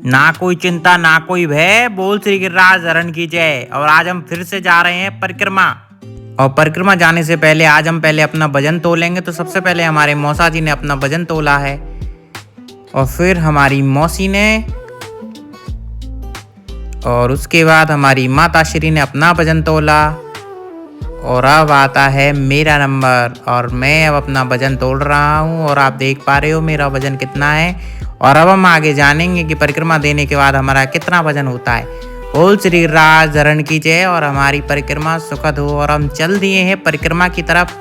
ना कोई चिंता ना कोई भय, बोल श्री गिरिराज हरण की जय। और आज हम फिर से जा रहे हैं परिक्रमा। और परिक्रमा जाने से पहले आज हम पहले अपना वजन तोलेंगे। तो सबसे पहले हमारे मौसा जी ने अपना वजन तोला है और फिर हमारी मौसी ने, और उसके बाद हमारी माता श्री ने अपना वजन तोला। और अब आता है मेरा नंबर और मैं अब अपना वजन तोल रहा हूँ और आप देख पा रहे हो मेरा वजन कितना है। और अब हम आगे जानेंगे कि परिक्रमा देने के बाद हमारा कितना वजन होता है। बोल श्री गिरिराज हरण की जय और हमारी परिक्रमा सुखद हो। और हम चल दिए हैं परिक्रमा की तरफ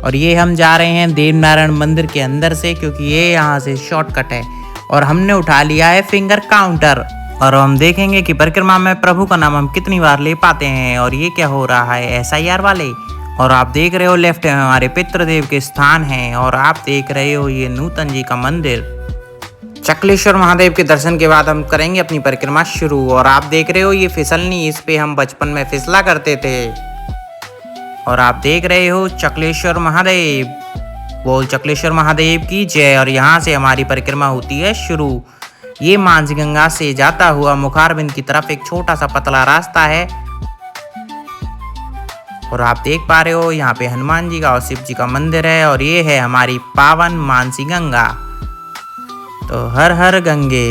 और ये हम जा रहे हैं देवनारायण मंदिर के अंदर से, क्योंकि ये यहाँ से शॉर्टकट है। और हमने उठा लिया है फिंगर काउंटर और हम देखेंगे कि परिक्रमा में प्रभु का नाम हम कितनी बार ले पाते हैं। और ये क्या हो रहा है SIR वाले। और आप देख रहे हो लेफ्ट में हमारे पितृदेव के स्थान हैं। और आप देख रहे हो ये नूतन जी का मंदिर। चकलेश्वर महादेव के दर्शन के बाद हम करेंगे अपनी परिक्रमा शुरू। और आप देख रहे हो ये फिसलनी, इस पे हम बचपन में फिसला करते थे। और आप देख रहे हो चकलेश्वर महादेव, बोल चकलेश्वर महादेव की जय। और यहाँ से हमारी परिक्रमा होती है शुरू। ये मानसी गंगा से जाता हुआ मुखारबिंद की तरफ एक छोटा सा पतला रास्ता है। और आप देख पा रहे हो यहाँ पे हनुमान जी का और शिव जी का मंदिर है। और ये है हमारी पावन मानसी गंगा। तो हर हर गंगे।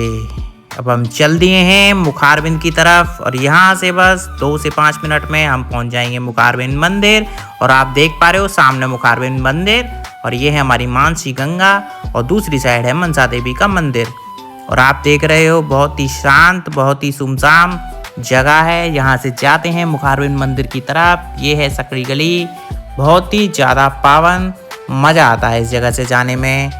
अब हम चल दिए हैं मुखारबिंद की तरफ और यहाँ से बस 2 से 5 मिनट में हम पहुँच जाएंगे मुखारबिंद मंदिर। और आप देख पा रहे हो सामने मुखारबिंद मंदिर और ये है हमारी मानसी गंगा और दूसरी साइड है मनसा देवी का मंदिर। और आप देख रहे हो बहुत ही शांत, बहुत ही सुमसाम जगह है। यहाँ से जाते हैं मुखारबिंद मंदिर की तरफ। ये है सकरी गली, बहुत ही ज़्यादा पावन, मज़ा आता है इस जगह से जाने में।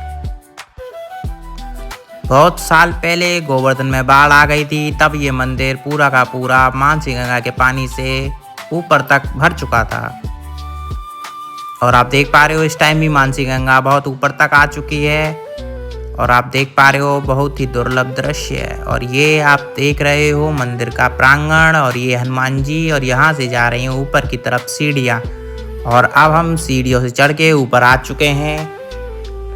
बहुत साल पहले गोवर्धन में बाढ़ आ गई थी, तब ये मंदिर पूरा का पूरा मानसी गंगा के पानी से ऊपर तक भर चुका था। और आप देख पा रहे हो इस टाइम भी मानसी गंगा बहुत ऊपर तक आ चुकी है। और आप देख पा रहे हो बहुत ही दुर्लभ दृश्य है। और ये आप देख रहे हो मंदिर का प्रांगण और ये हनुमान जी। और यहाँ से जा रही हैं ऊपर की तरफ सीढ़ियाँ। और अब हम सीढ़ियों से चढ़ के ऊपर आ चुके हैं।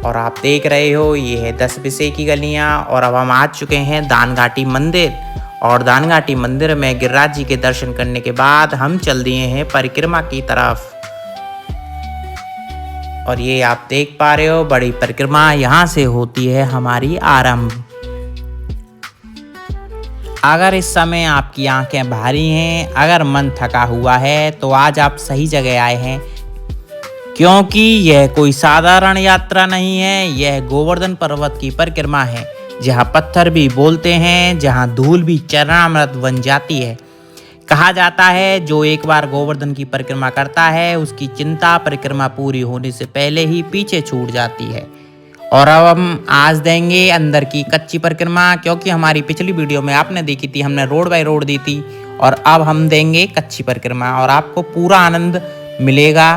और आप देख रहे हो ये है 10 बिसे की गलियाँ। और अब हम आ चुके हैं दानघाटी मंदिर। और दानघाटी मंदिर में गिरिराज जी के दर्शन करने के बाद हम चल दिए हैं परिक्रमा की तरफ। और ये आप देख पा रहे हो बड़ी परिक्रमा यहाँ से होती है हमारी आरंभ। अगर इस समय आपकी आंखें भारी हैं, अगर मन थका हुआ है, तो आज आप सही जगह आए हैं, क्योंकि यह कोई साधारण यात्रा नहीं है। यह गोवर्धन पर्वत की परिक्रमा है, जहाँ पत्थर भी बोलते हैं, जहाँ धूल भी चरणामृत बन जाती है। कहा जाता है जो एक बार गोवर्धन की परिक्रमा करता है उसकी चिंता परिक्रमा पूरी होने से पहले ही पीछे छूट जाती है। और अब हम आज देंगे अंदर की कच्ची परिक्रमा, क्योंकि हमारी पिछली वीडियो में आपने देखी थी, हमने रोड बाय रोड दी थी। और अब हम देंगे कच्ची परिक्रमा और आपको पूरा आनंद मिलेगा।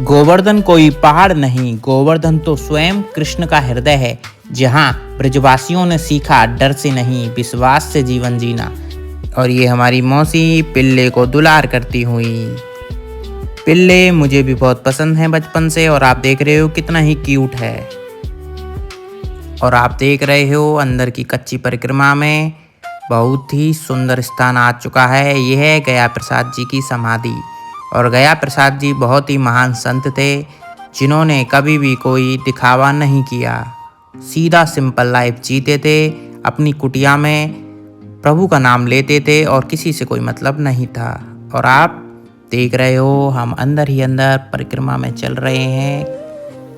गोवर्धन कोई पहाड़ नहीं, गोवर्धन तो स्वयं कृष्ण का हृदय है, जहाँ ब्रजवासियों ने सीखा डर से नहीं विश्वास से जीवन जीना। और ये हमारी मौसी पिल्ले को दुलार करती हुई। पिल्ले मुझे भी बहुत पसंद हैं बचपन से। और आप देख रहे हो कितना ही क्यूट है। और आप देख रहे हो अंदर की कच्ची परिक्रमा में बहुत ही सुंदर स्थान आ चुका है। यह है गया प्रसाद जी की समाधि। और गया प्रसाद जी बहुत ही महान संत थे, जिन्होंने कभी भी कोई दिखावा नहीं किया, सीधा सिंपल लाइफ जीते थे। अपनी कुटिया में प्रभु का नाम लेते थे और किसी से कोई मतलब नहीं था। और आप देख रहे हो हम अंदर ही अंदर परिक्रमा में चल रहे हैं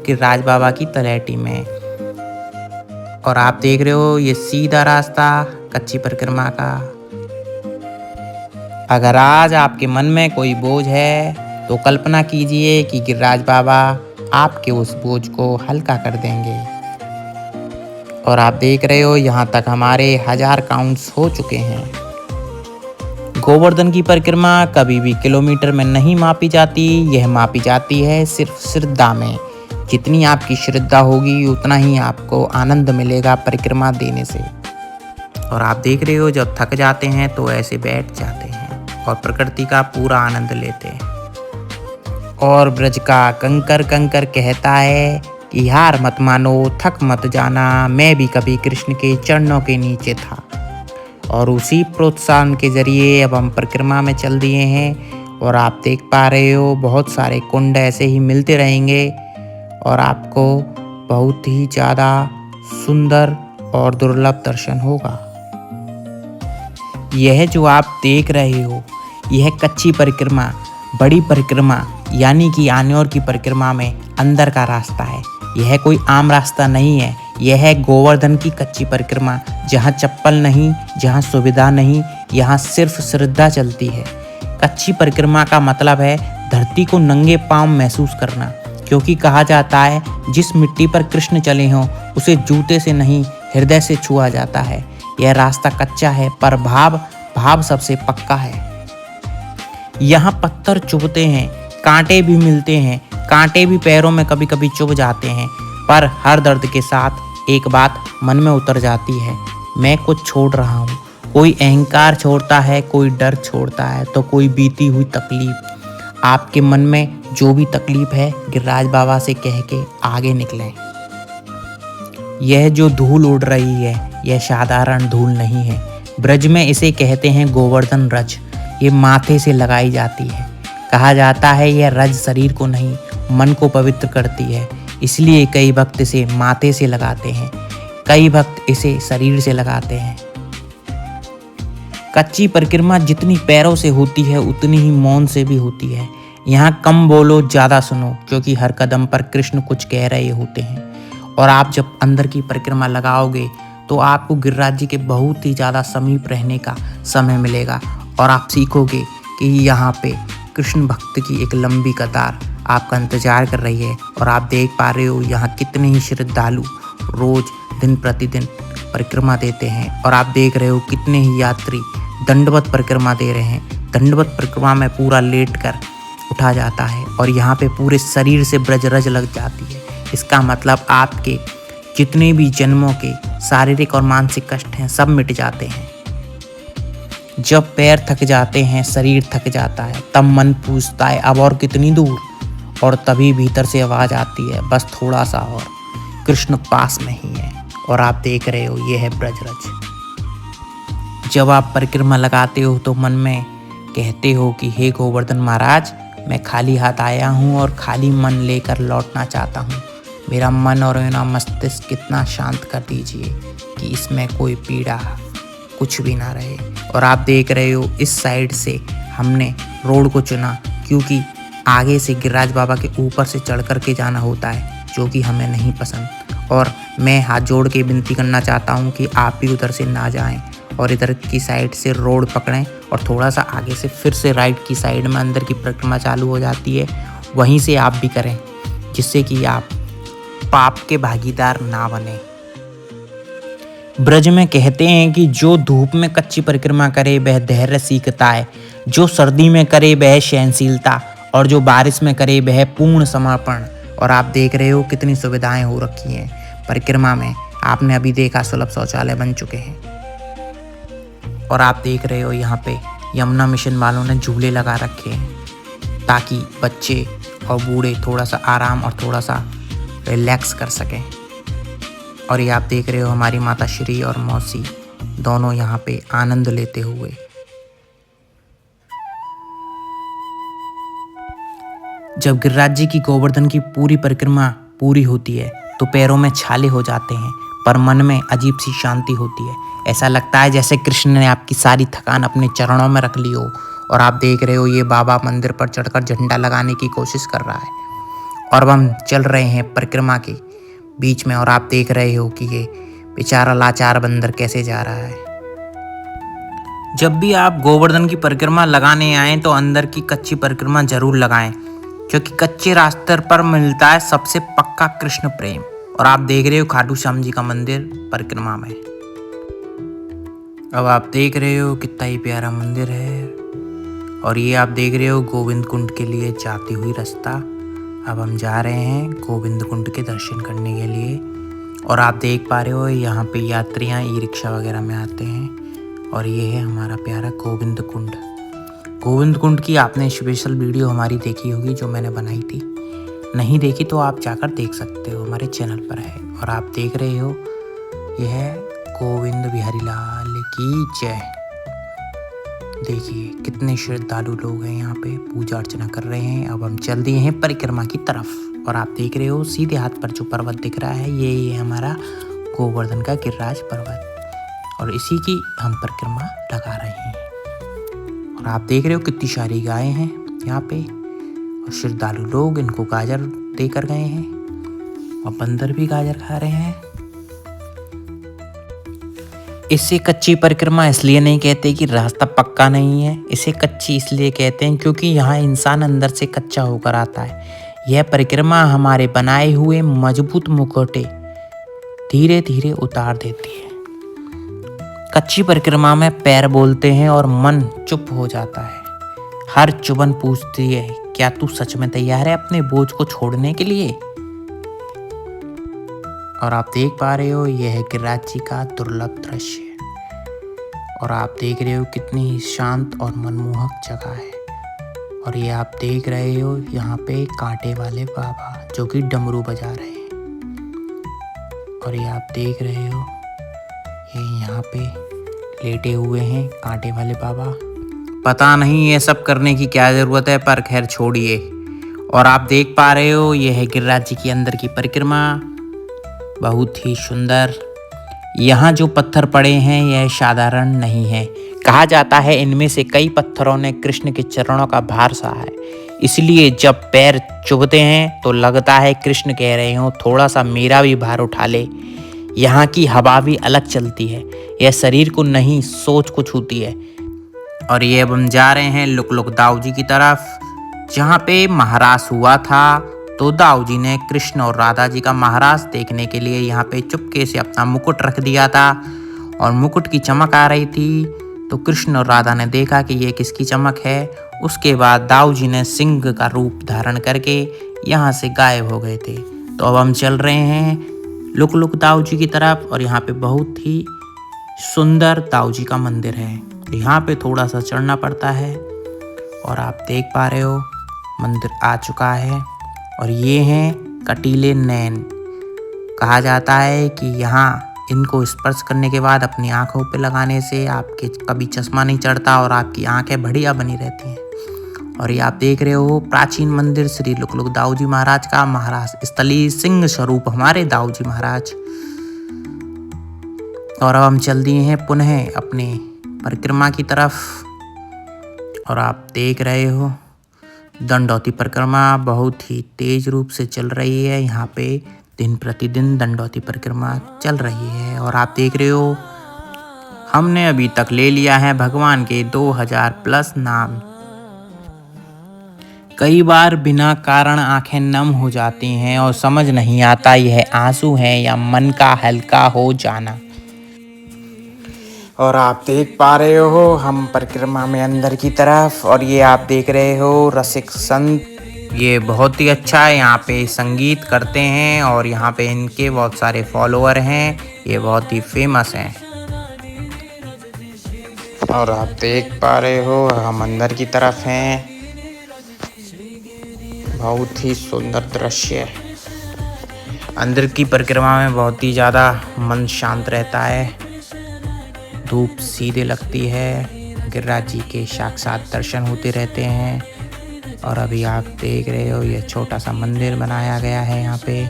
गिरिराज बाबा की तलहटी में। और आप देख रहे हो ये सीधा रास्ता कच्ची परिक्रमा का। अगर आज आपके मन में कोई बोझ है तो कल्पना कीजिए कि गिरिराज बाबा आपके उस बोझ को हल्का कर देंगे। और आप देख रहे हो यहाँ तक हमारे 1000 काउंट्स हो चुके हैं। गोवर्धन की परिक्रमा कभी भी किलोमीटर में नहीं मापी जाती, यह मापी जाती है सिर्फ श्रद्धा में। जितनी आपकी श्रद्धा होगी उतना ही आपको आनंद मिलेगा परिक्रमा देने से। और आप देख रहे हो जब थक जाते हैं तो ऐसे बैठ जाते हैं और प्रकृति का पूरा आनंद लेते हैं। और ब्रज का कंकर कंकर कहता है कि हार मत मानो, थक मत जाना, मैं भी कभी कृष्ण के चरणों के नीचे था। और उसी प्रोत्साहन के ज़रिए अब हम परिक्रमा में चल दिए हैं और आप देख पा रहे हो बहुत सारे कुंड ऐसे ही मिलते रहेंगे और आपको बहुत ही ज़्यादा सुंदर और दुर्लभ दर्शन होगा। यह जो आप देख रहे हो यह कच्ची परिक्रमा, बड़ी परिक्रमा यानी कि आनेौर की परिक्रमा में अंदर का रास्ता है। यह कोई आम रास्ता नहीं है, यह है गोवर्धन की कच्ची परिक्रमा, जहाँ चप्पल नहीं, जहाँ सुविधा नहीं, यहाँ सिर्फ श्रद्धा चलती है। कच्ची परिक्रमा का मतलब है धरती को नंगे पांव महसूस करना, क्योंकि कहा जाता है जिस मिट्टी पर कृष्ण चले हों उसे जूते से नहीं हृदय से छुआ जाता है। यह रास्ता कच्चा है पर भाव सबसे पक्का है। यहाँ पत्थर चुभते हैं, कांटे भी मिलते हैं, कांटे भी पैरों में कभी कभी चुभ जाते हैं, पर हर दर्द के साथ एक बात मन में उतर जाती है, मैं कुछ छोड़ रहा हूँ। कोई अहंकार छोड़ता है, कोई डर छोड़ता है, तो कोई बीती हुई तकलीफ। आपके मन में जो भी तकलीफ है गिरिराज बाबा से कह के आगे निकलें। यह जो धूल उड़ रही है यह साधारण धूल नहीं है। ब्रज में इसे कहते हैं गोवर्धन रज। ये माथे से लगाई जाती है। कहा जाता है यह रज शरीर को नहीं मन को पवित्र करती है, इसलिए कई भक्त इसे माथे से लगाते हैं, कई भक्त इसे शरीर से लगाते हैं। कच्ची परिक्रमा जितनी पैरों से होती है उतनी ही मौन से भी होती है। यहाँ कम बोलो ज़्यादा सुनो, क्योंकि हर कदम पर कृष्ण कुछ कह रहे होते हैं। और आप जब अंदर की परिक्रमा लगाओगे तो आपको गिरिराज जी के बहुत ही ज़्यादा समीप रहने का समय मिलेगा और आप सीखोगे कि यहाँ पे कृष्ण भक्त की एक लंबी कतार आपका इंतजार कर रही है। और आप देख पा रहे हो यहाँ कितने ही श्रद्धालु रोज दिन प्रतिदिन परिक्रमा देते हैं और आप देख रहे हो कितने ही यात्री दंडवत परिक्रमा दे रहे हैं। दंडवत परिक्रमा में पूरा लेट कर उठा जाता है और यहाँ पे पूरे शरीर से ब्रजरज लग जाती है। इसका मतलब आपके जितने भी जन्मों के शारीरिक और मानसिक कष्ट हैं सब मिट जाते हैं। जब पैर थक जाते हैं, शरीर थक जाता है, तब मन पूछता है अब और कितनी दूर, और तभी भीतर से आवाज़ आती है बस थोड़ा सा और, कृष्ण पास में ही है। और आप देख रहे हो ये है ब्रजरज। जब आप परिक्रमा लगाते हो तो मन में कहते हो कि हे गोवर्धन महाराज, मैं खाली हाथ आया हूँ और खाली मन लेकर लौटना चाहता हूँ। मेरा मन और मेरा मस्तिष्क कितना शांत कर दीजिए कि इसमें कोई पीड़ा कुछ भी ना रहे। और आप देख रहे हो इस साइड से हमने रोड को चुना क्योंकि आगे से गिरिराज बाबा के ऊपर से चढ़ कर के जाना होता है, जो कि हमें नहीं पसंद। और मैं हाथ जोड़ के विनती करना चाहता हूँ कि आप भी उधर से ना जाएं और इधर की साइड से रोड पकड़ें और थोड़ा सा आगे से फिर से राइट की साइड में अंदर की परिक्रमा चालू हो जाती है, वहीं से आप भी करें, जिससे कि आप पाप के भागीदार ना बने। ब्रज में कहते हैं कि जो धूप में कच्ची परिक्रमा करे वह धैर्य सीखता है, जो सर्दी में करे वह सहनशीलता, और जो बारिश में करे वह पूर्ण समर्पण। और आप देख रहे हो कितनी सुविधाएं हो रखी हैं परिक्रमा में। आपने अभी देखा सुलभ शौचालय बन चुके हैं। और आप देख रहे हो यहाँ पे यमुना मिशन वालों ने झूले लगा रखे हैं ताकि बच्चे और बूढ़े थोड़ा सा आराम और थोड़ा सा रिलैक्स कर सकें। और ये आप देख रहे हो हमारी माता श्री और मौसी दोनों यहाँ पे आनंद लेते हुए। जब गिरिराज जी की गोवर्धन की पूरी परिक्रमा पूरी होती है तो पैरों में छाले हो जाते हैं, पर मन में अजीब सी शांति होती है। ऐसा लगता है जैसे कृष्ण ने आपकी सारी थकान अपने चरणों में रख ली हो। और आप देख रहे हो ये बाबा मंदिर पर चढ़कर झंडा लगाने की कोशिश कर रहा है। और अब हम चल रहे हैं परिक्रमा के बीच में और आप देख रहे हो कि ये बेचारा लाचार बंदर कैसे जा रहा है। जब भी आप गोवर्धन की परिक्रमा लगाने आएँ तो अंदर की कच्ची परिक्रमा जरूर लगाएं, क्योंकि कच्चे रास्ते पर मिलता है सबसे पक्का कृष्ण प्रेम। और आप देख रहे हो खाटू श्याम जी का मंदिर परिक्रमा में। अब आप देख रहे हो कितना ही प्यारा मंदिर है। और ये आप देख रहे हो गोविंद कुंड के लिए जाती हुई रास्ता। अब हम जा रहे हैं गोविंद कुंड के दर्शन करने के लिए। और आप देख पा रहे हो यहाँ पे यात्रियाँ ई रिक्शा वगैरह में आते हैं। और ये है हमारा प्यारा गोविंद कुंड। गोविंद कुंड की आपने स्पेशल वीडियो हमारी देखी होगी जो मैंने बनाई थी। नहीं देखी तो आप जाकर देख सकते हो, हमारे चैनल पर है। और आप देख रहे हो यह गोविंद बिहारी लाल की जय। देखिए कितने श्रद्धालु लोग हैं यहाँ पे, पूजा अर्चना कर रहे हैं। अब हम चल दिए हैं परिक्रमा की तरफ और आप देख रहे हो सीधे हाथ पर जो पर्वत दिख रहा है यही है हमारा गोवर्धन का गिरिराज पर्वत और इसी की हम परिक्रमा लगा रहे हैं। और आप देख रहे हो कितनी सारी गायें हैं यहाँ पे और श्रद्धालु लोग इनको गाजर देकर गए हैं और बंदर भी गाजर खा रहे हैं। इसे कच्ची परिक्रमा इसलिए नहीं कहते कि रास्ता पक्का नहीं है, इसे कच्ची इसलिए कहते हैं क्योंकि यहाँ इंसान अंदर से कच्चा होकर आता है। यह परिक्रमा हमारे बनाए हुए मजबूत मुखौटे धीरे धीरे उतार देती है। कच्ची परिक्रमा में पैर बोलते हैं और मन चुप हो जाता है। हर चुभन पूछती है, क्या तू सच में तैयार है अपने बोझ को छोड़ने के लिए? और आप देख पा रहे हो यह है गिरिराज जी का दुर्लभ दृश्य और आप देख रहे हो कितनी शांत और मनमोहक जगह है। और ये आप देख रहे हो यहाँ पे कांटे वाले बाबा जो कि डमरू बजा रहे हैं। और ये आप देख रहे हो ये यहाँ पे लेटे हुए हैं कांटे वाले बाबा। पता नहीं ये सब करने की क्या ज़रूरत है, पर खैर छोड़िए। और आप देख पा रहे हो यह है गिरिराज जी की अंदर की परिक्रमा, बहुत ही सुंदर। यहाँ जो पत्थर पड़े हैं यह साधारण नहीं है। कहा जाता है इनमें से कई पत्थरों ने कृष्ण के चरणों का भार सहा है, इसलिए जब पैर चुभते हैं तो लगता है कृष्ण कह रहे हो थोड़ा सा मेरा भी भार उठा ले। यहाँ की हवा भी अलग चलती है, यह शरीर को नहीं सोच को छूती है। और ये अब हम जा रहे हैं लुक दाऊ जी की तरफ, जहाँ पे महाराज हुआ था। तो दाऊ जी ने कृष्ण और राधा जी का महाराज देखने के लिए यहाँ पे चुपके से अपना मुकुट रख दिया था और मुकुट की चमक आ रही थी। तो कृष्ण और राधा ने देखा कि ये किसकी चमक है। उसके बाद दाऊ जी ने सिंह का रूप धारण करके यहाँ से गायब हो गए थे। तो अब हम चल रहे हैं लुक दाऊ जी की तरफ और यहाँ पे बहुत ही सुंदर दाऊ जी का मंदिर है। यहाँ पे थोड़ा सा चढ़ना पड़ता है और आप देख पा रहे हो मंदिर आ चुका है। और ये हैं कटीले नैन। कहा जाता है कि यहाँ इनको स्पर्श करने के बाद अपनी आंखों पे लगाने से आपके कभी चश्मा नहीं चढ़ता और आपकी आंखें बढ़िया बनी रहती हैं। और ये आप देख रहे हो प्राचीन मंदिर श्री लुक दाऊ जी महाराज का, महाराज स्थली सिंह स्वरूप हमारे दाऊ जी महाराज। और अब हम चल दिए हैं पुनः अपने परिक्रमा की तरफ और आप देख रहे हो दंडौती परिक्रमा बहुत ही तेज रूप से चल रही है। यहाँ पे दिन प्रतिदिन दंडौती परिक्रमा चल रही है। और आप देख रहे हो हमने अभी तक ले लिया है भगवान के 2000+ नाम। कई बार बिना कारण आंखें नम हो जाती हैं और समझ नहीं आता यह आंसू है या मन का हल्का हो जाना। और आप देख पा रहे हो हम परिक्रमा में अंदर की तरफ और ये आप देख रहे हो रसिक संत, ये बहुत ही अच्छा है। यहाँ पे संगीत करते हैं और यहाँ पे इनके बहुत सारे फॉलोअर हैं, ये बहुत ही फेमस हैं। और आप देख पा रहे हो हम अंदर की तरफ हैं, बहुत ही सुंदर दृश्य है। अंदर की परिक्रमा में बहुत ही ज़्यादा मन शांत रहता है, धूप सीधे लगती है, गिरिराज जी के साक्षात दर्शन होते रहते हैं। और अभी आप देख रहे हो ये छोटा सा मंदिर बनाया गया है यहाँ पे।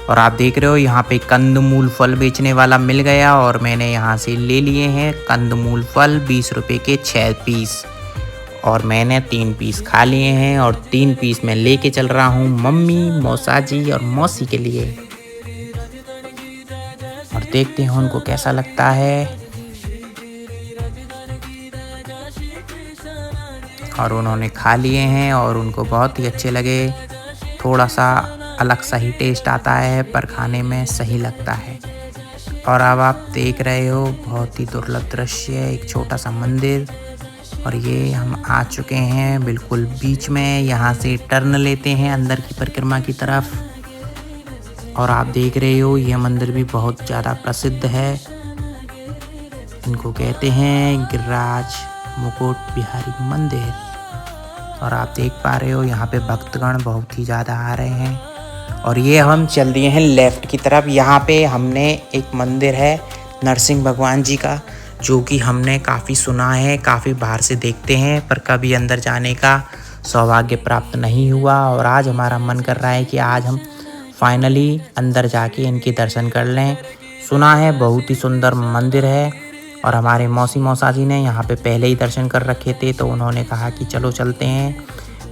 और आप देख रहे हो यहाँ पे कंदमूल फल बेचने वाला मिल गया और मैंने यहाँ से ले लिए हैं कंदमूल फल 20 रुपये के 6 पीस और मैंने 3 पीस खा लिए हैं और 3 पीस मैं लेके चल रहा हूँ मम्मी, मौसा जी और मौसी के लिए। और देखते हैं उनको कैसा लगता है। और उन्होंने खा लिए हैं और उनको बहुत ही अच्छे लगे। थोड़ा सा अलग सा ही टेस्ट आता है पर खाने में सही लगता है। और अब आप देख रहे हो बहुत ही दुर्लभ दृश्य है, एक छोटा सा मंदिर। और ये हम आ चुके हैं बिल्कुल बीच में, यहाँ से टर्न लेते हैं अंदर की परिक्रमा की तरफ। और आप देख रहे हो यह मंदिर भी बहुत ज़्यादा प्रसिद्ध है, इनको कहते हैं गिरिराज मुकुट बिहारी मंदिर। और आप देख पा रहे हो यहाँ पे भक्तगण बहुत ही ज़्यादा आ रहे हैं। और ये हम चल दिए हैं लेफ़्ट की तरफ। यहाँ पे हमने एक मंदिर है नरसिंह भगवान जी का, जो कि हमने काफ़ी सुना है, काफ़ी बाहर से देखते हैं, पर कभी अंदर जाने का सौभाग्य प्राप्त नहीं हुआ। और आज हमारा मन कर रहा है कि आज हम फाइनली अंदर जाके इनके दर्शन कर लें। सुना है बहुत ही सुंदर मंदिर है, और हमारे मौसा जी ने यहाँ पे पहले ही दर्शन कर रखे थे, तो उन्होंने कहा कि चलो चलते हैं।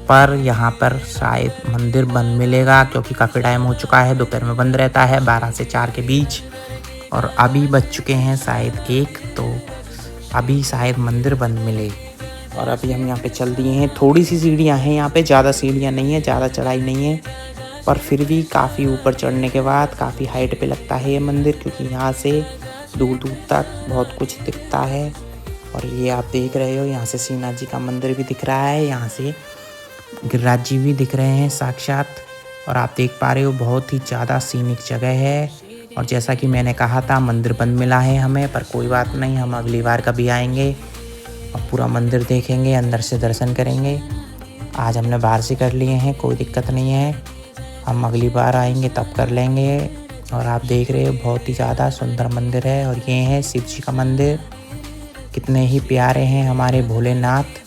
पर यहाँ पर शायद मंदिर बंद मिलेगा, क्योंकि काफ़ी टाइम हो चुका है, दोपहर में बंद रहता है 12 से 4 के बीच, और अभी बज चुके हैं शायद 1, तो अभी शायद मंदिर बंद मिले। और अभी हम यहाँ पे चल दिए हैं। थोड़ी सी सीढ़ियाँ हैं यहाँ पे, ज़्यादा सीढ़ियाँ नहीं है, ज़्यादा चढ़ाई नहीं है, पर फिर भी काफ़ी ऊपर चढ़ने के बाद काफ़ी हाइट पे लगता है ये मंदिर, क्योंकि यहाँ से दूर दूर तक बहुत कुछ दिखता है। और ये आप देख रहे हो, यहाँ से श्रीनाथ जी का मंदिर भी दिख रहा है, यहाँ से गिरिराज जी भी दिख रहे हैं साक्षात। और आप देख पा रहे हो बहुत ही ज़्यादा सीनिक जगह है। और जैसा कि मैंने कहा था मंदिर बंद मिला है हमें, पर कोई बात नहीं, हम अगली बार कभी आएंगे और पूरा मंदिर देखेंगे, अंदर से दर्शन करेंगे। आज हमने बाहर से कर लिए हैं, कोई दिक्कत नहीं है, हम अगली बार आएंगे तब कर लेंगे। और आप देख रहे हो बहुत ही ज़्यादा सुंदर मंदिर है। और ये है शिव जी का मंदिर, कितने ही प्यारे हैं हमारे भोलेनाथ।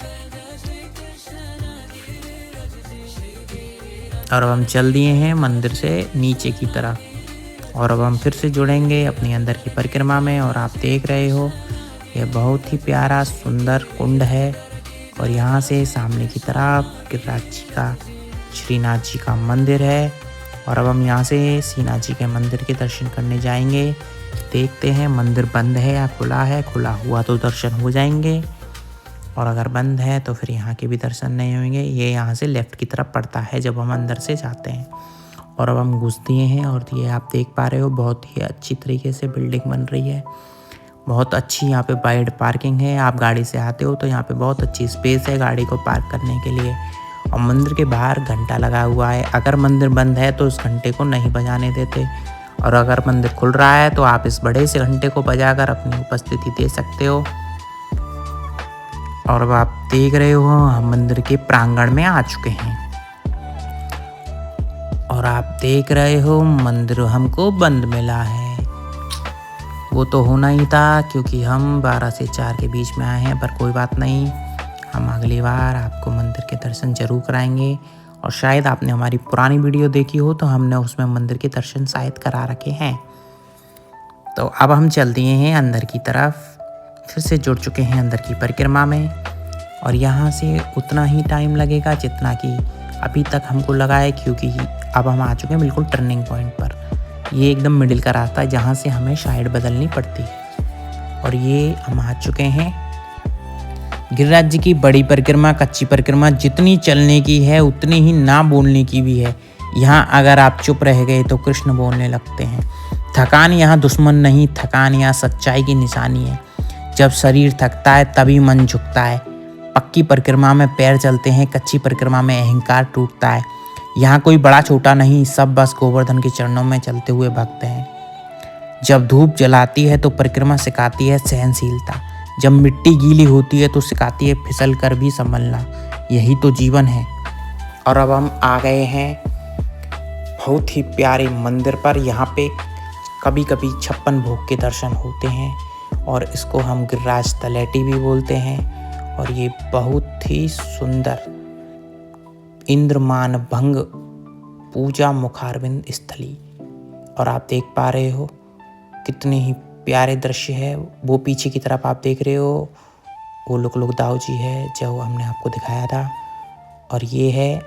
और अब हम चल दिए हैं मंदिर से नीचे की तरफ, और अब हम फिर से जुड़ेंगे अपनी अंदर की परिक्रमा में। और आप देख रहे हो ये बहुत ही प्यारा सुंदर कुंड है, और यहाँ से सामने की तरफ गिरिराज जी का, श्रीनाथ जी का मंदिर है। और अब हम यहाँ से श्रीनाथ जी के मंदिर के दर्शन करने जाएंगे। देखते हैं मंदिर बंद है या खुला है, खुला हुआ तो दर्शन हो जाएंगे, और अगर बंद है तो फिर यहाँ के भी दर्शन नहीं होंगे। ये यहाँ से लेफ़्ट की तरफ पड़ता है जब हम अंदर से जाते हैं। और अब हम घुस दिए हैं, और ये आप देख पा रहे हो बहुत ही अच्छी तरीके से बिल्डिंग बन रही है, बहुत अच्छी यहाँ पे वाइड पार्किंग है। आप गाड़ी से आते हो तो यहाँ पे बहुत अच्छी स्पेस है गाड़ी को पार्क करने के लिए। और मंदिर के बाहर घंटा लगा हुआ है, अगर मंदिर बंद है तो उस घंटे को नहीं बजाने देते, और अगर मंदिर खुल रहा है तो आप इस बड़े से घंटे को बजाकर अपनी उपस्थिति दे सकते हो। और अब आप देख रहे हो हम मंदिर के प्रांगण में आ चुके हैं, और आप देख रहे हो मंदिर हमको बंद मिला है। वो तो होना ही था, क्योंकि हम 12 से 4 के बीच में आए हैं, पर कोई बात नहीं, हम अगली बार आपको मंदिर के दर्शन जरूर कराएंगे। और शायद आपने हमारी पुरानी वीडियो देखी हो तो हमने उसमें मंदिर के दर्शन शायद करा रखे हैं। तो अब हम चल दिए हैं अंदर की तरफ, फिर से जुड़ चुके हैं अंदर की परिक्रमा में। और यहाँ से उतना ही टाइम लगेगा जितना कि अभी तक हमको लगा है, क्योंकि अब हम आ चुके हैं बिल्कुल टर्निंग पॉइंट पर। ये एकदम मिडिल का रास्ता है जहाँ से हमें साइड बदलनी पड़ती है। और ये हम आ चुके हैं गिरिराज जी की बड़ी परिक्रमा, कच्ची परिक्रमा। जितनी चलने की है उतनी ही ना बोलने की भी है। यहाँ अगर आप चुप रह गए तो कृष्ण बोलने लगते हैं। थकान यहाँ दुश्मन नहीं, थकान यहाँ सच्चाई की निशानी है। जब शरीर थकता है तभी मन झुकता है। पक्की परिक्रमा में पैर चलते हैं, कच्ची परिक्रमा में अहंकार टूटता है। यहाँ कोई बड़ा छोटा नहीं, सब बस गोवर्धन के चरणों में चलते हुए भक्त हैं। जब धूप जलाती है तो परिक्रमा सिखाती है सहनशीलता, जब मिट्टी गीली होती है तो सिखाती है फिसल कर भी संभलना। यही तो जीवन है। और अब हम आ गए हैं बहुत ही प्यारे मंदिर पर। यहाँ पे कभी कभी 56 भोग के दर्शन होते हैं, और इसको हम गिरिराज तलेटी भी बोलते हैं। और ये बहुत ही सुंदर इंद्रमान भंग पूजा मुखारविंद स्थली। और आप देख पा रहे हो कितने ही प्यारे दृश्य है। वो पीछे की तरफ आप देख रहे हो, वो लुक दाऊ जी है जो हमने आपको दिखाया था। और ये है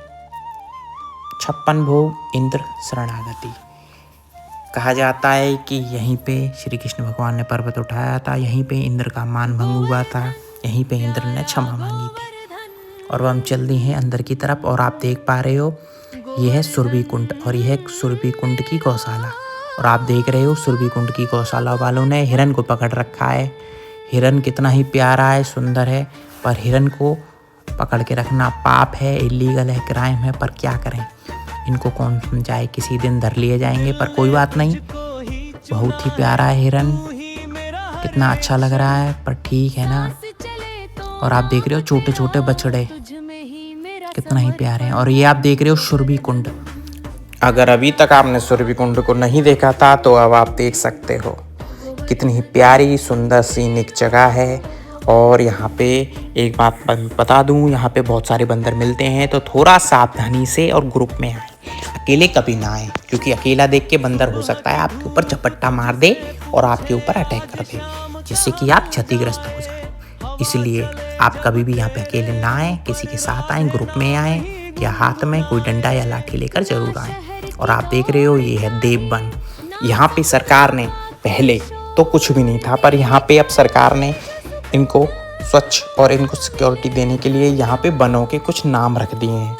56 भोग इंद्र शरणागति। कहा जाता है कि यहीं पे श्री कृष्ण भगवान ने पर्वत उठाया था, यहीं पे इंद्र का मान भंग हुआ था, यहीं पे इंद्र ने क्षमा मांगी थी। और वह हम चल रहे हैं अंदर की तरफ, और आप देख पा रहे हो ये है सुरभि कुंड, और यह है सुरभि कुंड की गौशाला। और आप देख रहे हो सुरभि कुंड की गौशाला वालों ने हिरन को पकड़ रखा है। हिरन कितना ही प्यारा है, सुंदर है, पर हिरन को पकड़ के रखना पाप है, इलीगल है, क्राइम है। पर क्या करें, इनको कौन समझाए, किसी दिन धर लिए जाएंगे। पर कोई बात नहीं, बहुत ही प्यारा है हिरन, कितना अच्छा लग रहा है, पर ठीक है ना। और आप देख रहे हो छोटे छोटे बछड़े, कितना ही प्यारे हैं। और ये आप देख रहे हो सुरभि कुंड। अगर अभी तक आपने सुरभि कुंड को नहीं देखा था तो अब आप देख सकते हो। कितनी ही प्यारी सुंदर सीनिक जगह है। और यहाँ पे एक बात बता दूँ, यहाँ पे बहुत सारे बंदर मिलते हैं, तो थोड़ा सावधानी से और ग्रुप में आए, अकेले कभी ना आए, क्योंकि अकेला देख के बंदर हो सकता है आपके ऊपर झपट्टा मार दे और आपके ऊपर अटैक कर दे, जिससे कि आप क्षतिग्रस्त हो जाए। इसलिए आप कभी भी यहाँ पे अकेले ना आए, किसी के साथ आए, ग्रुप में आए, या हाथ में कोई डंडा या लाठी लेकर जरूर आए। और आप देख रहे हो ये है देव वन। यहाँ पे सरकार ने, पहले तो कुछ भी नहीं था, पर यहाँ पे अब सरकार ने इनको स्वच्छ और इनको सिक्योरिटी देने के लिए यहाँ पे वनों के कुछ नाम रख दिए हैं,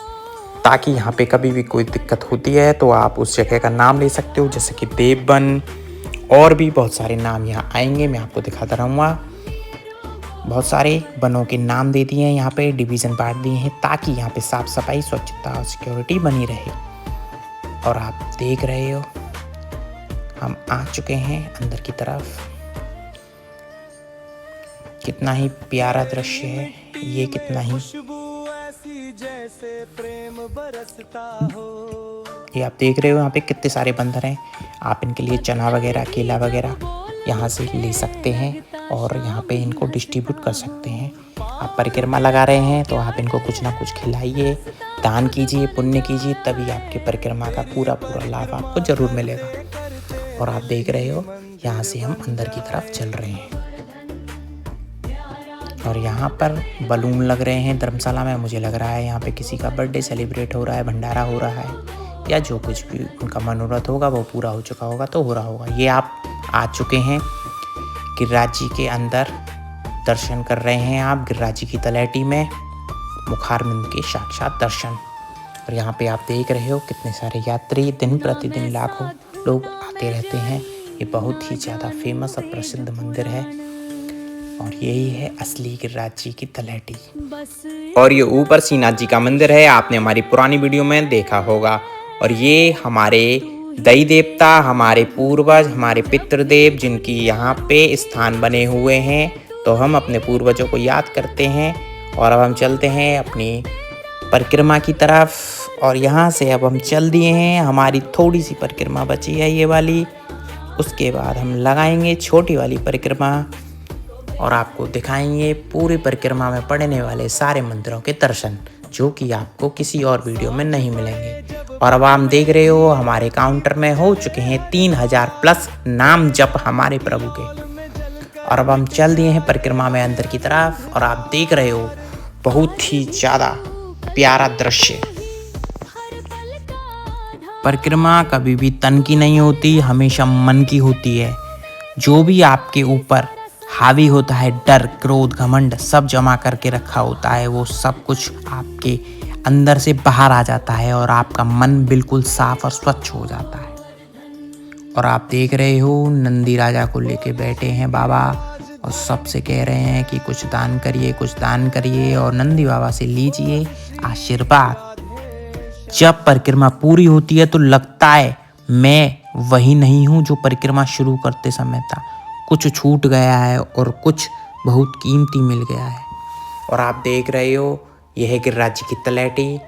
ताकि यहाँ पे कभी भी कोई दिक्कत होती है तो आप उस जगह का नाम ले सकते हो, जैसे कि देव वन। और भी बहुत सारे नाम यहाँ आएंगे, मैं आपको दिखाता रहूँगा। बहुत सारे वनों के नाम दे दिए हैं, यहाँ पे डिवीज़न बांट दिए हैं, ताकि यहाँ पे साफ सफाई, स्वच्छता और सिक्योरिटी बनी रहे। और आप देख रहे हो हम आ चुके हैं अंदर की तरफ। कितना ही प्यारा दृश्य है ये, कितना ही ये आप देख रहे हो यहाँ पे कितने सारे बंदर हैं। आप इनके लिए चना वगैरह, केला वगैरह यहाँ से ले सकते हैं और यहाँ पे इनको डिस्ट्रीब्यूट कर सकते हैं। आप परिक्रमा लगा रहे हैं तो आप इनको कुछ ना कुछ खिलाइए, दान कीजिए, पुण्य कीजिए, तभी आपके परिक्रमा का पूरा लाभ आपको ज़रूर मिलेगा। और आप देख रहे हो यहाँ से हम अंदर की तरफ चल रहे हैं। और यहाँ पर बलून लग रहे हैं धर्मशाला में। मुझे लग रहा है यहाँ पे किसी का बर्थडे सेलिब्रेट हो रहा है, भंडारा हो रहा है, या जो कुछ भी उनका मनोरथ होगा वो पूरा हो चुका होगा तो हो रहा होगा। ये आप आ चुके हैं गिरिराज जी के अंदर, दर्शन कर रहे हैं आप गिरिराज जी की तलैटी में, मुखारबिंद के साक्षात दर्शन। और यहाँ पे आप देख रहे हो कितने सारे यात्री, दिन प्रतिदिन लाखों लोग आते रहते हैं। ये बहुत ही ज़्यादा फेमस और प्रसिद्ध मंदिर है, और यही है असली गिरिराज जी की तलैटी। और ये ऊपर श्रीनाथ जी का मंदिर है, आपने हमारी पुरानी वीडियो में देखा होगा। और ये हमारे दई देवता, हमारे पूर्वज, हमारे पितृदेव, जिनकी यहाँ पे स्थान बने हुए हैं, तो हम अपने पूर्वजों को याद करते हैं। और अब हम चलते हैं अपनी परिक्रमा की तरफ। और यहाँ से अब हम चल दिए हैं, हमारी थोड़ी सी परिक्रमा बची है ये वाली, उसके बाद हम लगाएंगे छोटी वाली परिक्रमा और आपको दिखाएंगे पूरी परिक्रमा में पड़ने वाले सारे मंदिरों के दर्शन, जो कि आपको किसी और वीडियो में नहीं मिलेंगे। और अब आप देख रहे हो हमारे काउंटर में हो चुके हैं 3000 प्लस नाम जप हमारे प्रभु के। और अब हम चल दिए हैं परिक्रमा में अंदर की तरफ। और आप देख रहे हो बहुत ही ज़्यादा प्यारा दृश्य। परिक्रमा कभी भी तन की नहीं होती, हमेशा मन की होती है। जो भी आपके ऊपर हावी होता है, डर, क्रोध, घमंड, सब जमा करके रखा होता है, वो सब कुछ आपके अंदर से बाहर आ जाता है और आपका मन बिल्कुल साफ और स्वच्छ हो जाता है। और आप देख रहे हो नंदी राजा को लेके बैठे हैं बाबा, और सबसे कह रहे हैं कि कुछ दान करिए, कुछ दान करिए, और नंदी बाबा से लीजिए आशीर्वाद। जब परिक्रमा पूरी होती है तो लगता है मैं वही नहीं हूँ जो परिक्रमा शुरू करते समय था। कुछ छूट गया है और कुछ बहुत कीमती मिल गया है। और आप देख रहे हो यह है गिरिराज जी की तलैटी,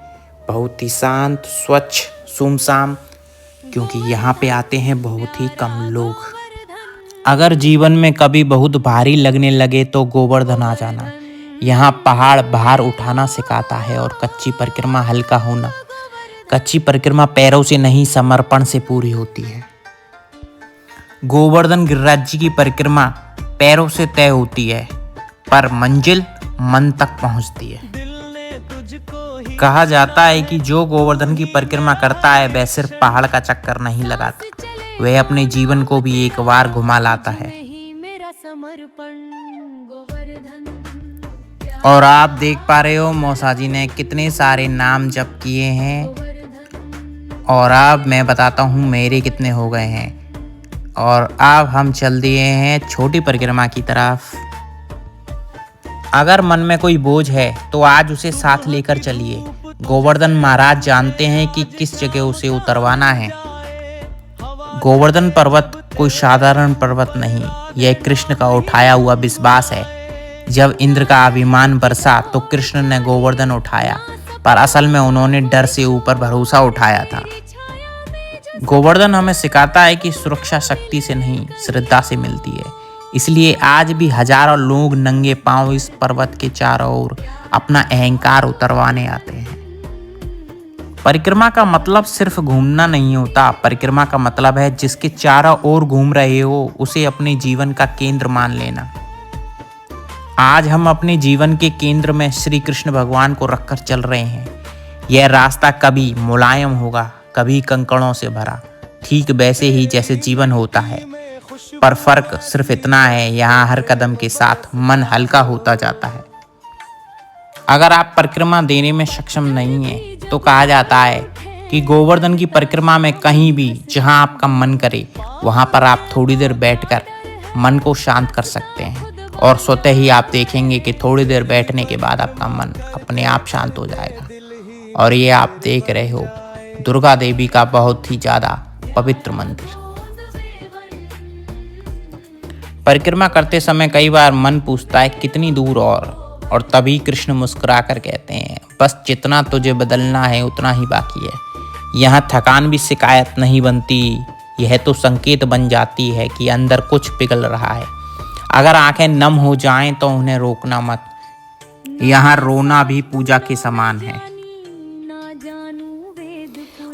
बहुत ही शांत, स्वच्छ, सुमसाम, क्योंकि यहाँ पे आते हैं बहुत ही कम लोग। अगर जीवन में कभी बहुत भारी लगने लगे तो गोवर्धन आ जाना। यहाँ पहाड़ भार उठाना सिखाता है और कच्ची परिक्रमा हल्का होना। कच्ची परिक्रमा पैरों से नहीं, समर्पण से पूरी होती है। गोवर्धन गिरिराज जी की परिक्रमा पैरों से तय होती है, पर मंजिल मन तक पहुंचती है। कहा जाता है कि जो गोवर्धन की परिक्रमा करता है वह सिर्फ पहाड़ का चक्कर नहीं लगाता, वह अपने जीवन को भी एक बार घुमा लाता है। और आप देख पा रहे हो मौसा जी ने कितने सारे नाम जप किए हैं, और अब मैं बताता हूँ मेरे कितने हो गए हैं। और अब हम चल दिए हैं छोटी परिक्रमा की तरफ। अगर मन में कोई बोझ है तो आज उसे साथ लेकर चलिए। गोवर्धन महाराज जानते हैं कि किस जगह उसे उतरवाना है। गोवर्धन पर्वत कोई साधारण पर्वत नहीं, यह कृष्ण का उठाया हुआ विश्वास है। जब इंद्र का अभिमान बरसा तो कृष्ण ने गोवर्धन उठाया, पर असल में उन्होंने डर से ऊपर भरोसा उठाया था। गोवर्धन हमें सिखाता है कि सुरक्षा शक्ति से नहीं, श्रद्धा से मिलती है। इसलिए आज भी हजारों लोग नंगे पांव इस पर्वत के चारों ओर अपना अहंकार उतरवाने आते हैं। परिक्रमा का मतलब सिर्फ घूमना नहीं होता। परिक्रमा का मतलब है जिसके चारों ओर घूम रहे हो उसे अपने जीवन का केंद्र मान लेना। आज हम अपने जीवन के केंद्र में श्री कृष्ण भगवान को रखकर चल रहे हैं। यह रास्ता कभी मुलायम होगा, कभी कंकड़ों से भरा, ठीक वैसे ही जैसे जीवन होता है। पर फर्क सिर्फ इतना है, यहाँ हर कदम के साथ मन हल्का होता जाता है। अगर आप परिक्रमा देने में सक्षम नहीं हैं, तो कहा जाता है कि गोवर्धन की परिक्रमा में कहीं भी जहां आपका मन करे वहां पर आप थोड़ी देर बैठकर मन को शांत कर सकते हैं और स्वतः ही आप देखेंगे कि थोड़ी देर बैठने के बाद आपका मन अपने आप शांत हो जाएगा। और ये आप देख रहे हो दुर्गा देवी का बहुत ही ज्यादा पवित्र मंदिर। परिक्रमा करते समय कई बार मन पूछता है कितनी दूर और तभी कृष्ण मुस्कुराकर कहते हैं बस जितना तुझे बदलना है उतना ही बाकी है। यहाँ थकान भी शिकायत नहीं बनती, यह तो संकेत बन जाती है कि अंदर कुछ पिघल रहा है। अगर आंखें नम हो जाएं तो उन्हें रोकना मत, यहाँ रोना भी पूजा के समान है।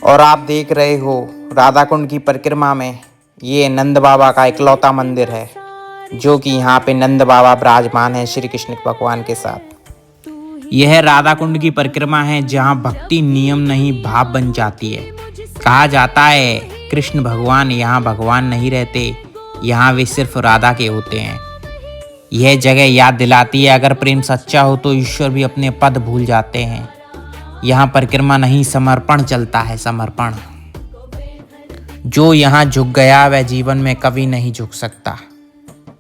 और आप देख रहे हो राधा कुंड की परिक्रमा में ये नंद बाबा का इकलौता मंदिर है, जो कि यहाँ पे नंद बाबा विराजमान है श्री कृष्ण भगवान के साथ। यह राधा कुंड की परिक्रमा है जहाँ भक्ति नियम नहीं भाव बन जाती है। कहा जाता है कृष्ण भगवान यहाँ भगवान नहीं रहते, यहाँ वे सिर्फ राधा के होते हैं। यह जगह याद दिलाती है अगर प्रेम सच्चा हो तो ईश्वर भी अपने पद भूल जाते हैं। यहाँ परिक्रमा नहीं समर्पण चलता है, समर्पण। जो यहाँ झुक गया वह जीवन में कभी नहीं झुक सकता,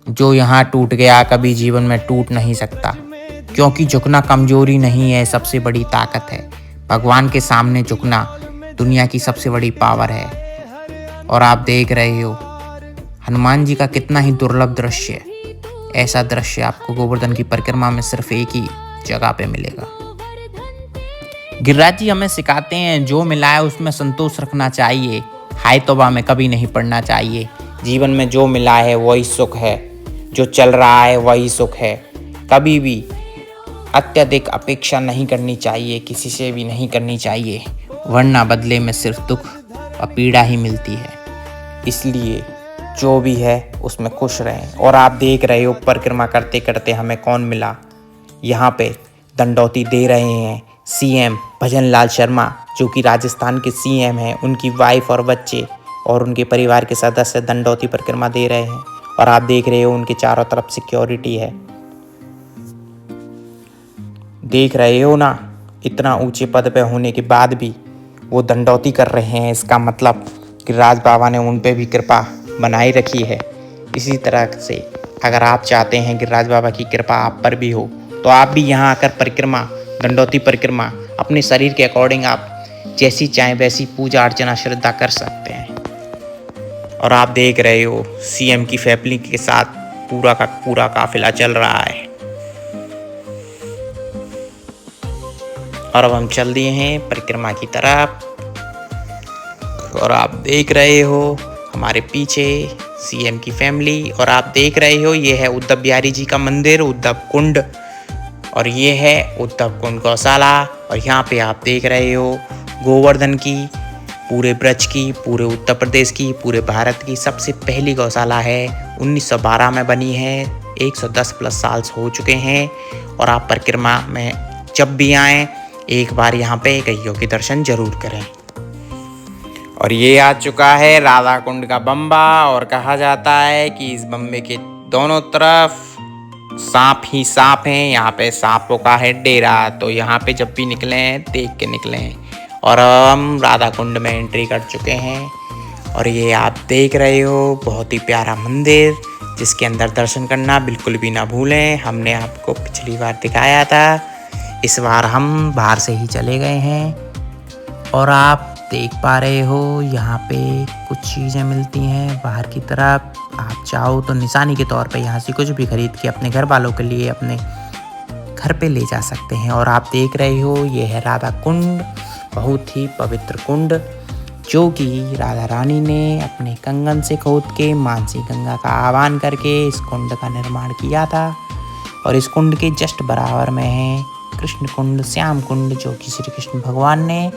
जो यहाँ टूट गया कभी जीवन में टूट नहीं सकता। क्योंकि झुकना कमजोरी नहीं है, सबसे बड़ी ताकत है। भगवान के सामने झुकना दुनिया की सबसे बड़ी पावर है। और आप देख रहे हो हनुमान जी का कितना ही दुर्लभ दृश्य है। ऐसा दृश्य आपको गोवर्धन की परिक्रमा में सिर्फ एक ही जगह पे मिलेगा। गिरिराज जी हमें सिखाते हैं जो मिला है उसमें संतोष रखना चाहिए, हाय तौबा में कभी नहीं पड़ना चाहिए। जीवन में जो मिला है वही सुख है, जो चल रहा है वही सुख है। कभी भी अत्यधिक अपेक्षा नहीं करनी चाहिए, किसी से भी नहीं करनी चाहिए, वरना बदले में सिर्फ दुख और पीड़ा ही मिलती है। इसलिए जो भी है उसमें खुश रहें। और आप देख रहे हो परिक्रमा करते करते हमें कौन मिला। यहाँ पे दंडौती दे रहे हैं सीएम भजन लाल शर्मा, जो कि राजस्थान के सीएम हैं। उनकी वाइफ और बच्चे और उनके परिवार के सदस्य दंडौती परिक्रमा दे रहे हैं। और आप देख रहे हो उनके चारों तरफ सिक्योरिटी है। देख रहे हो ना, इतना ऊंचे पद पे होने के बाद भी वो दंडौती कर रहे हैं। इसका मतलब कि राज बाबा ने उन पे भी कृपा बनाई रखी है। इसी तरह से अगर आप चाहते हैं कि राज बाबा की कृपा आप पर भी हो तो आप भी यहाँ आकर परिक्रमा, दंडौती परिक्रमा अपने शरीर के अकॉर्डिंग आप जैसी चाहें वैसी पूजा अर्चना श्रद्धा कर सकते हैं। और आप देख रहे हो सीएम की फैमिली के साथ पूरा का पूरा काफिला चल रहा है। और अब हम चल दिए हैं परिक्रमा की तरफ। और आप देख रहे हो हमारे पीछे सीएम की फैमिली। और आप देख रहे हो ये है उद्धव बिहारी जी का मंदिर, उद्धव कुंड। और ये है उद्धव कुंड गौशाला। और यहाँ पे आप देख रहे हो गोवर्धन की, पूरे ब्रज की, पूरे उत्तर प्रदेश की, पूरे भारत की सबसे पहली गौशाला है। 1912 में बनी है, 110 प्लस साल हो चुके हैं। और आप परिक्रमा में जब भी आएँ एक बार यहाँ पे गैयों के दर्शन जरूर करें। और ये आ चुका है राधा कुंड का बम्बा। और कहा जाता है कि इस बम्बे के दोनों तरफ सांप ही सांप हैं। यहाँ पे सांपों का है डेरा, तो यहाँ पे जब भी निकलें देख के निकलें। और हम राधा कुंड में एंट्री कर चुके हैं। और ये आप देख रहे हो बहुत ही प्यारा मंदिर, जिसके अंदर दर्शन करना बिल्कुल भी ना भूलें। हमने आपको पिछली बार दिखाया था, इस बार हम बाहर से ही चले गए हैं। और आप देख पा रहे हो यहाँ पे कुछ चीज़ें मिलती हैं बाहर की तरफ। आप चाहो तो निशानी के तौर पे यहाँ से कुछ भी खरीद के अपने घर वालों के लिए, अपने घर पे ले जा सकते हैं। और आप देख रहे हो ये है राधा कुंड, बहुत ही पवित्र कुंड जो कि राधा रानी ने अपने कंगन से खोद के मानसी गंगा का आह्वान करके इस कुंड का निर्माण किया था। और इस कुंड के जस्ट बराबर में है कृष्ण कुंड, श्याम कुंड, जो कि श्री कृष्ण भगवान ने।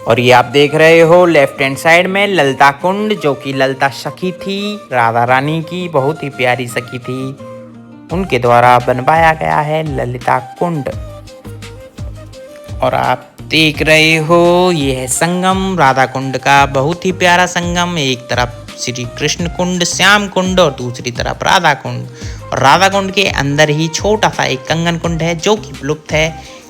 और ये आप देख रहे हो लेफ्ट हैंड साइड में ललिता कुंड, जो कि ललिता सखी थी राधा रानी की, बहुत ही प्यारी सखी थी, उनके द्वारा बनवाया गया है ललिता कुंड। और आप देख रहे हो ये है संगम राधा कुंड का, बहुत ही प्यारा संगम। एक तरफ श्री कृष्ण कुंड, श्याम कुंड और दूसरी तरफ राधा कुंड। और राधा कुंड के अंदर ही छोटा सा एक कंगन कुंड है जो कि विलुप्त है,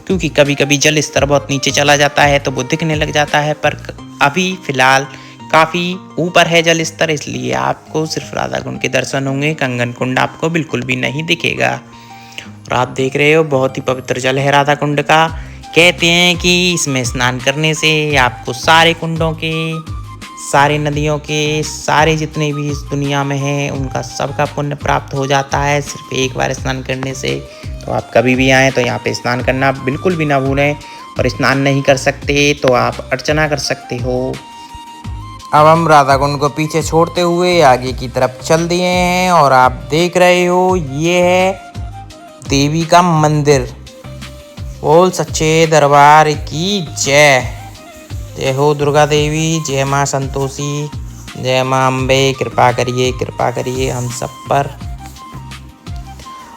क्योंकि कभी कभी जल स्तर बहुत नीचे चला जाता है तो वो दिखने लग जाता है। पर अभी फिलहाल काफ़ी ऊपर है जल स्तर, इसलिए आपको सिर्फ राधा कुंड के दर्शन होंगे, कंगन कुंड आपको बिल्कुल भी नहीं दिखेगा। और आप देख रहे हो बहुत ही पवित्र जल है राधा कुंड का। कहते हैं कि इसमें स्नान करने से आपको सारे कुंडों के, सारे नदियों के, सारे जितने भी इस दुनिया में हैं उनका सबका पुण्य प्राप्त हो जाता है सिर्फ एक बार स्नान करने से। तो आप कभी भी आएँ तो यहाँ पे स्नान करना बिल्कुल भी ना भूलें। और स्नान नहीं कर सकते तो आप अर्चना कर सकते हो। अब हम राधा कुंड को पीछे छोड़ते हुए आगे की तरफ चल दिए हैं। और आप देख रहे हो ये है देवी का मंदिर। बोल सच्चे दरबार की जय। जय हो दुर्गा देवी, जय माँ संतोषी, जय माँ अम्बे, कृपा करिए हम सब पर।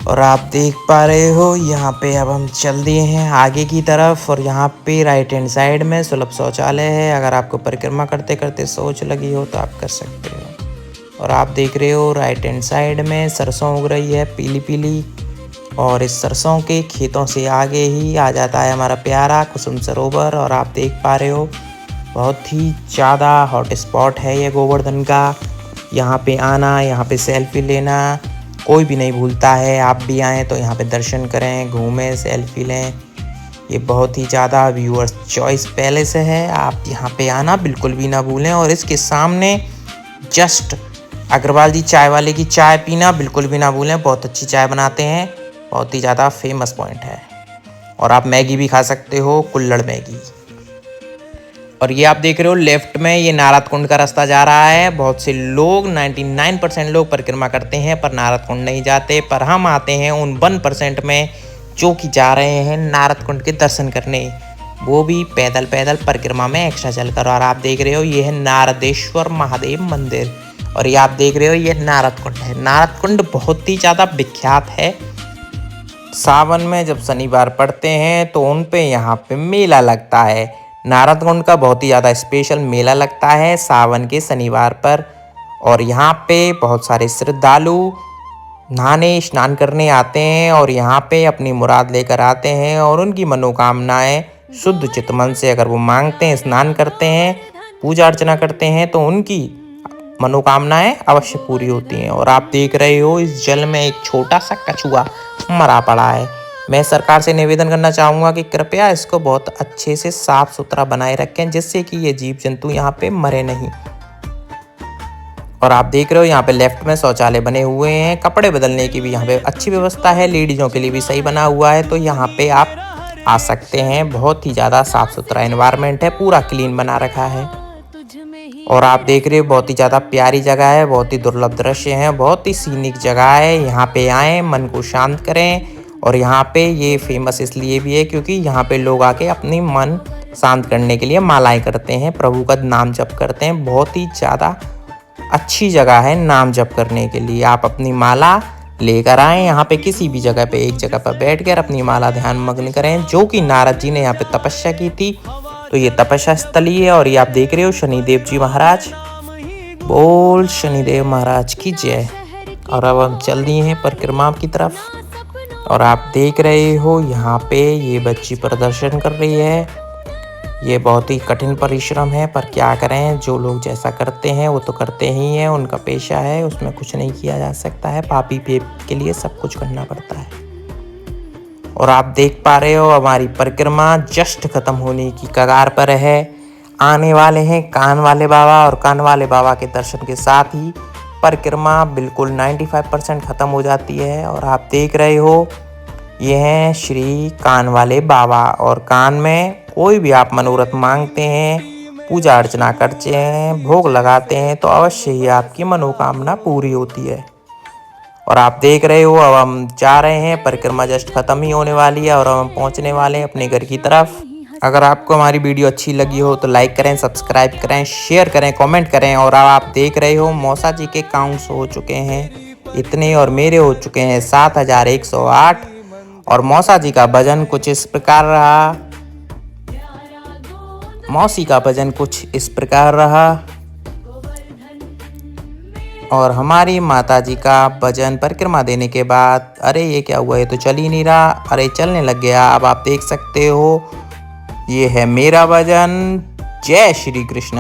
और आप देख पा रहे हो यहाँ पे अब हम चल दिए हैं आगे की तरफ। और यहाँ पे राइट हैंड साइड में सुलभ शौचालय है, अगर आपको परिक्रमा करते करते सोच लगी हो तो आप कर सकते हो। और आप देख रहे हो राइट हैंड साइड में सरसों उग रही है पीली पीली। और इस सरसों के खेतों से आगे ही आ जाता है हमारा प्यारा कुसुम सरोवर। और आप देख पा रहे हो बहुत ही ज़्यादा हॉट स्पॉट है ये गोवर्धन का। यहाँ पे आना, यहाँ पे सेल्फी लेना कोई भी नहीं भूलता है। आप भी आएँ तो यहाँ पे दर्शन करें, घूमें, सेल्फी लें। ये बहुत ही ज़्यादा व्यूअर्स चॉइस पैलेस है, आप यहाँ पे आना बिल्कुल भी ना भूलें। और इसके सामने जस्ट अग्रवाल जी चाय वाले की चाय पीना बिल्कुल भी ना भूलें, बहुत अच्छी चाय बनाते हैं, बहुत ही ज़्यादा फेमस पॉइंट है। और आप मैगी भी खा सकते हो, कुल्हड़ मैगी। और ये आप देख रहे हो लेफ्ट में ये नारद कुंड का रास्ता जा रहा है। बहुत से लोग 99% लोग परिक्रमा करते हैं पर नारद कुंड नहीं जाते, पर हम आते हैं उन 1% में जो कि जा रहे हैं नारद कुंड के दर्शन करने, वो भी पैदल पैदल परिक्रमा में एक्स्ट्रा चलकर। और आप देख रहे हो ये है नारदेश्वर महादेव मंदिर। और ये आप देख रहे हो ये नारद कुंड है। नारद कुंड बहुत ही ज़्यादा विख्यात है। सावन में जब शनिवार पड़ते हैं तो उन पे यहाँ पे मेला लगता है। नारद कुंड का बहुत ही ज़्यादा स्पेशल मेला लगता है सावन के शनिवार पर। और यहाँ पे बहुत सारे श्रद्धालु नहाने स्नान करने आते हैं और यहाँ पे अपनी मुराद लेकर आते हैं। और उनकी मनोकामनाएं शुद्ध चित्त मन से अगर वो मांगते हैं, स्नान करते हैं, पूजा अर्चना करते हैं तो उनकी मनोकामनाएं अवश्य पूरी होती हैं। और आप देख रहे हो इस जल में एक छोटा सा कछुआ मरा पड़ा है। मैं सरकार से निवेदन करना चाहूँगा कि कृपया इसको बहुत अच्छे से साफ सुथरा बनाए रखें, जिससे कि ये जीव जंतु यहाँ पे मरे नहीं। और आप देख रहे हो यहाँ पे लेफ्ट में शौचालय बने हुए हैं, कपड़े बदलने की भी यहाँ पे अच्छी व्यवस्था है, लेडीज़ों के लिए भी सही बना हुआ है, तो यहाँ पे आप आ सकते हैं। बहुत ही ज़्यादा साफ सुथरा एनवायरनमेंट है, पूरा क्लीन बना रखा है। और आप देख रहे हो बहुत ही ज़्यादा प्यारी जगह है, बहुत ही दुर्लभ दृश्य है, बहुत ही सीनिक जगह है। यहाँ पे आएँ, मन को शांत करें। और यहाँ पे ये फेमस इसलिए भी है क्योंकि यहाँ पे लोग आके अपनी मन शांत करने के लिए मालाएं करते हैं, प्रभु का नाम जप करते हैं। बहुत ही ज़्यादा अच्छी जगह है नाम जप करने के लिए। आप अपनी माला लेकर आएँ, यहाँ पे किसी भी जगह पे एक जगह पर बैठ कर अपनी माला ध्यान मग्न करें, जो कि नारद जी ने यहाँ पे तपस्या की थी। तो ये तपस्या स्थली है। और ये आप देख रहे हो शनिदेव जी महाराज, बोल शनिदेव महाराज की जय। और अब हम चल दिए हैं परिक्रमा की तरफ। और आप देख रहे हो यहाँ पे ये बच्ची प्रदर्शन कर रही है। ये बहुत ही कठिन परिश्रम है, पर क्या करें, जो लोग जैसा करते हैं वो तो करते ही हैं, उनका पेशा है, उसमें कुछ नहीं किया जा सकता है। पापी पेप के लिए सब कुछ करना पड़ता है। और आप देख पा रहे हो हमारी परिक्रमा जस्ट खत्म होने की कगार पर है। आने वाले हैं कान वाले बाबा, और कान वाले बाबा के दर्शन के साथ ही परिक्रमा बिल्कुल 95% ख़त्म हो जाती है। और आप देख रहे हो ये हैं श्री कान वाले बाबा, और कान में कोई भी आप मनोरथ मांगते हैं, पूजा अर्चना करते हैं, भोग लगाते हैं तो अवश्य ही आपकी मनोकामना पूरी होती है। और आप देख रहे हो अब हम जा रहे हैं, परिक्रमा जस्ट खत्म ही होने वाली है और हम पहुंचने वाले हैं अपने घर की तरफ। अगर आपको हमारी वीडियो अच्छी लगी हो तो लाइक करें, सब्सक्राइब करें, शेयर करें, कमेंट करें। और अब आप देख रहे हो मौसा जी के काउंट्स हो चुके हैं इतने, और मेरे हो चुके हैं 7108। और मौसा जी का भजन कुछ इस प्रकार रहा, मौसी का भजन कुछ इस प्रकार रहा, और हमारी माता जी का भजन परिक्रमा देने के बाद, अरे ये क्या हुआ, ये तो चल ही नहीं रहा, अरे चलने लग गया। अब आप देख सकते हो ये है मेरा भजन। जय श्री कृष्ण।